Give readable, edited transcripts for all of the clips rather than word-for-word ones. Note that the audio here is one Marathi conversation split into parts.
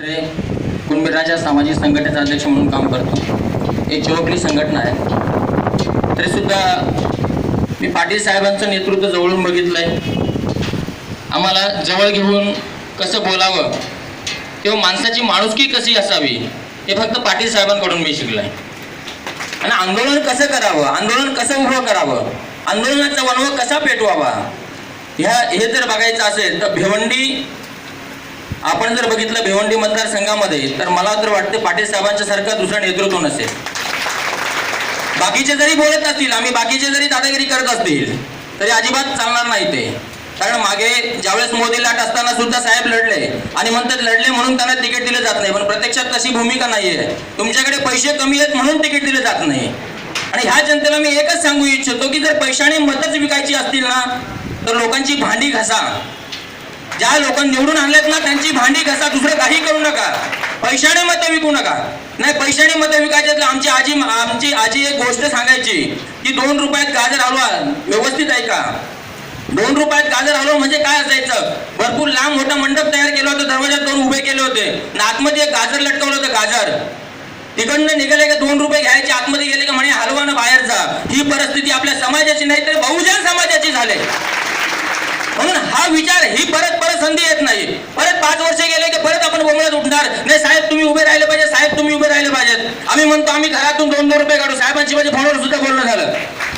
कुणबीराच्या सामाजिक संघटनेचा अध्यक्ष म्हणून काम करतो। एक चोकली संघटना आहे। तरीसुद्धा मी पाटील साहेबांचं नेतृत्व जवळून बघितलं आहे। आम्हाला जवळ घेऊन कसं बोलावं किंवा माणसाची माणुसकी कशी असावी हे फक्त पाटील साहेबांकडून मी शिकलो आहे। आणि आंदोलन कसं करावं, आंदोलन कसं उभं करावं, आंदोलनाचा वणवा कसा पेटवावा हे जर बघायचं असेल तर भिवंडी आपण जर बघितलं भिवंडी मतदारसंघामध्ये तर मला तर वाटते पाटील साहेबांच्या सारखं दुसरं नेतृत्व नसेल। बाकीचे जरी बोलत असतील, आम्ही बाकीचे जरी दादागिरी करत असतील तरी अजिबात चालणार नाही ते। कारण मागे ज्यावेळेस मोदी लाट असताना सुद्धा साहेब लढले आणि म्हणतात लढले म्हणून त्यांना तिकीट दिले जात नाही, पण प्रत्यक्षात तशी भूमिका नाहीये। तुमच्याकडे पैसे कमी आहेत म्हणून तिकीट दिले जात नाही। आणि ह्या जनतेला मी एकच सांगू इच्छितो की जर पैशाने मतच विकायची असतील ना तर लोकांची भांडी घासा। ज्या लोकांनी निवडून आणलेत ना त्यांची भांडी घासा, दुसरं काही करू नका। पैशाने मतं विकू नका। नाही पैशाने मतं विकायचे तर आमची आजी एक गोष्ट सांगायची की 2 रुपयात गाजर हलवा, व्यवस्थित ऐका। 2 रुपयात गाजर हलवा म्हणजे काय असायचं, भरपूर लांब मोठा मंडप तयार केला होता, दरवाजात 2 उभे केले होते, आतमध्ये एक गाजर लटकवलं होतं, गाजर तिकडनं निघाले का 2 रुपये घ्यायचे, आतमध्ये गेले का म्हणे हलवा ना बाहेर जा। ही परिस्थिती आपल्या समाजाची नाही तर बहुजन समाजाची झाली। म्हणून हा विचार ही परत संधी येत नाही। परत 5 वर्ष गेले की परत आपण बोंबलत उठणार, नाही साहेब तुम्ही उभे राहिले पाहिजे, साहेब तुम्ही उभे राहिले पाहिजेत। आम्ही म्हणतो आम्ही घरातून 2-2 रुपये काढू, साहेबांची माझ्या फोनवर सुद्धा बोलणं झालं,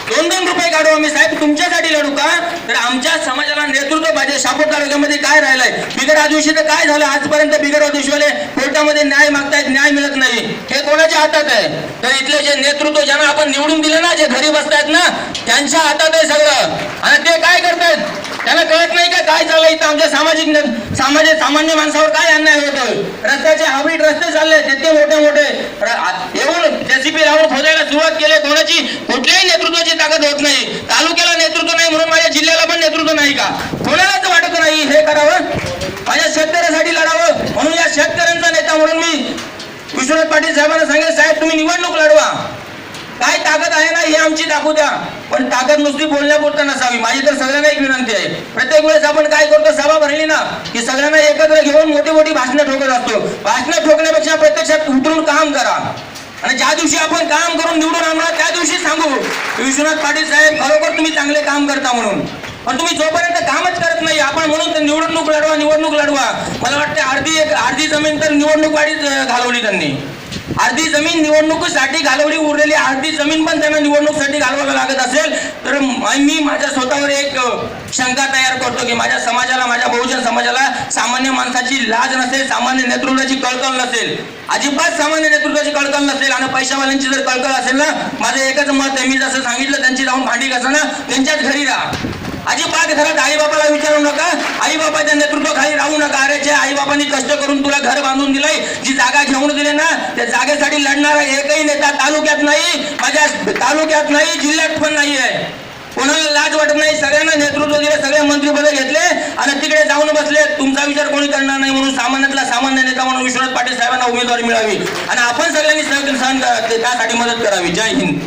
2-2 रुपये काढू आम्ही, साहेब तुमच्यासाठी लढू का, तर आमच्या समाजाला नेतृत्व पाहिजे। शापूर तालुक्यामध्ये काय राहिलंय, बिगर आदिवासी तर काय झालं आजपर्यंत, बिगर आदिवासीवाले कोर्टामध्ये न्याय मागतायत, न्याय मिळत नाही, हे कोणाच्या हातात आहे, तर इथले जे नेतृत्व ज्यांना आपण निवडून दिलं ना, जे घरी बसतायत ना त्यांच्या हातात आहे सगळं। आणि ते काय करतायत त्यांना कळत नाही का काय चाललंय इथं आमच्या सामान्य माणसावर काय अन्याय होतोय। रस्त्याचे हाबीट रस्ते चालले ते मोठे येऊन जेसीबी लावून खोदायला सुरुवात केली, कुठल्याही नेतृत्वाची ताकद होत नाही। तालुक्याला नेतृत्व नाही म्हणून माझ्या जिल्ह्याला पण नेतृत्व नाही का, कोणालाच वाटत नाही हे करावं, माझ्या शेतकऱ्यासाठी लढावं। म्हणून या शेतकऱ्यांचा नेता म्हणून मी विश्वनाथ पाटील साहेबांना सांगेल, साहेब तुम्ही निवडणूक लढवा, काय ताकद आहे ना हे आमची दाखवू द्या, पण ताकद नुसती बोलण्यापुरतं नसावी। माझी तर सगळ्यांना एक विनंती आहे, प्रत्येक वेळेस आपण काय करतो सभा भरली ना की सगळ्यांना एकत्र घेऊन मोठी भाषणं ठोकत असतो। भाषणं ठोकण्यापेक्षा प्रत्यक्षात उतरून काम करा। आणि ज्या दिवशी आपण काम करून निवडून आणणार त्या दिवशी सांगू विश्वनाथ पाटील साहेब खरोखर तुम्ही चांगले काम करता म्हणून। पण तुम्ही जोपर्यंत कामच करत नाही आपण म्हणून तर निवडणूक लढवा। मला वाटतं अर्धी जमीन तर निवडणूक वाढीत घालवली त्यांनी, अर्धी जमीन निवडणुकीसाठी घालवली, उरलेली अर्धी जमीन पण त्यांना निवडणुकीसाठी घालवायला लागत असेल तर मी माझ्या स्वतःवर एक शंका तयार करतो की माझ्या समाजाला, माझ्या बहुजन समाजाला सामान्य माणसाची लाज नसेल, सामान्य नेतृत्वाची कळकळ नसेल, अजिबात सामान्य नेतृत्वाची कळकळ नसेल आणि पैशावाल्यांची जर कळकळ असेल ना, माझं एकच मत आहे, मी जसं सांगितलं त्यांची जाऊन भांडी घासा ना, त्यांच्याच घरी राहा। अजिबात घरात आई बापाला विचारू नका, आई बापाच्या नेतृत्वाखाली राहू नका। अरे जे आई बापांनी कष्ट करून तुला घर बांधून दिलंय, जी जागा घेऊन दिली ना, त्या जागेसाठी लढणारा एकही नेता तालुक्यात नाही, माझ्या तालुक्यात नाही, जिल्ह्यात पण नाही आहे। कोणाला लाज वाटत नाही, सगळ्यांना नेतृत्व दिले, सगळे मंत्रिपद घेतले आणि तिकडे जाऊन बसले। तुमचा विचार कोणी करणार नाही म्हणून सामान्यातला सामान्य नेता म्हणून विश्वनाथ पाटील साहेबांना उमेदवारी मिळावी आणि आपण सगळ्यांनी त्यासाठी मदत करावी। जय हिंद।